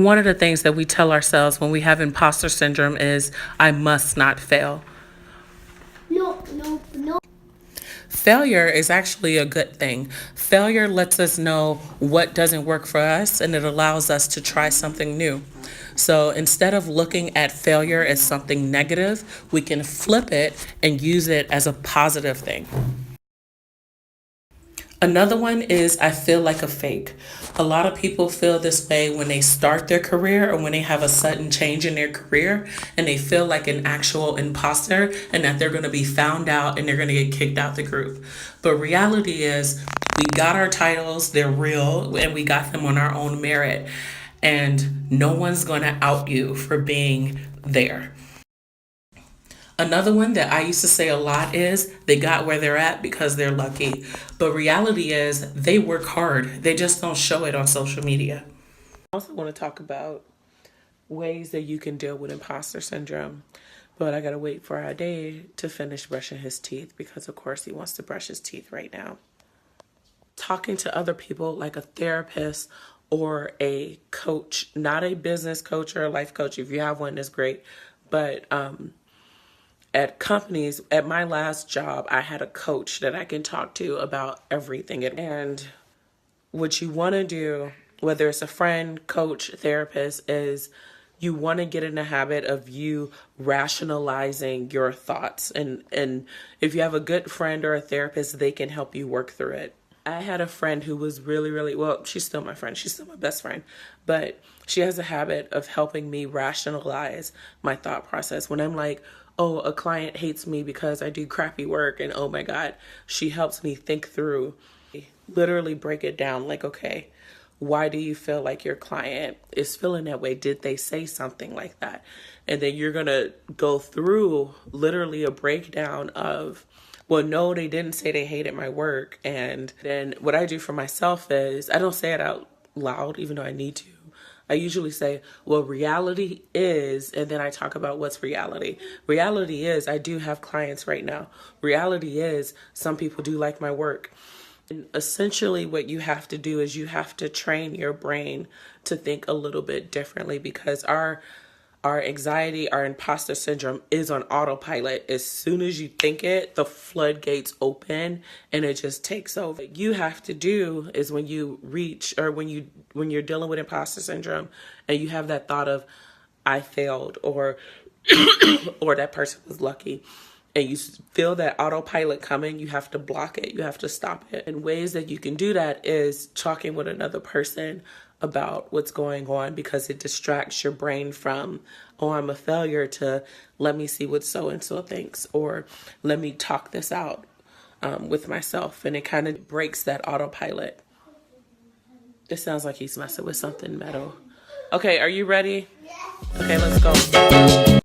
one of the things that we tell ourselves when we have imposter syndrome is, I must not fail. No, no, no. Failure is actually a good thing. Failure lets us know what doesn't work for us, and it allows us to try something new. So instead of looking at failure as something negative, we can flip it and use it as a positive thing. Another one is, I feel like a fake. A lot of people feel this way when they start their career or when they have a sudden change in their career and they feel like an actual imposter and that they're going to be found out and they're going to get kicked out the group. But reality is, we got our titles, they're real, and we got them on our own merit. And no one's going to out you for being there. Another one that I used to say a lot is, they got where they're at because they're lucky. But reality is, they work hard. They just don't show it on social media. I also want to talk about ways that you can deal with imposter syndrome. But I got to wait for our day to finish brushing his teeth because, of course, he wants to brush his teeth right now. Talking to other people like a therapist or a coach, not a business coach or a life coach. If you have one, that's great. But at companies, at my last job, I had a coach that I can talk to about everything. And what you want to do, whether it's a friend, coach, therapist, is you want to get in the habit of you rationalizing your thoughts. And if you have a good friend or a therapist, they can help you work through it. I had a friend who was really, well, she's still my friend. She's still my best friend. But she has a habit of helping me rationalize my thought process. When I'm like, oh, a client hates me because I do crappy work, and oh my God, she helps me think through, literally break it down. Like, okay, why do you feel like your client is feeling that way? Did they say something like that? And then you're going to go through literally a breakdown of, well, no, they didn't say they hated my work. And then what I do for myself is, I don't say it out loud, even though I need to. I usually say, well, reality is, and then I talk about what's reality. Reality is, I do have clients right now. Reality is, some people do like my work. And essentially what you have to do is you have to train your brain to think a little bit differently, because our anxiety, our imposter syndrome is on autopilot. As soon as you think it, the floodgates open and it just takes over. What you have to do is when you reach, or when you're dealing with imposter syndrome and you have that thought of, I failed, or or that person was lucky, and you feel that autopilot coming, you have to block it. You have to stop it. And ways that you can do that is talking with another person about what's going on, because it distracts your brain from, oh, I'm a failure, to let me see what so-and-so thinks, or let me talk this out with myself. And it kind of breaks that autopilot. It sounds like he's messing with something metal. Okay, are you ready? Okay, let's go.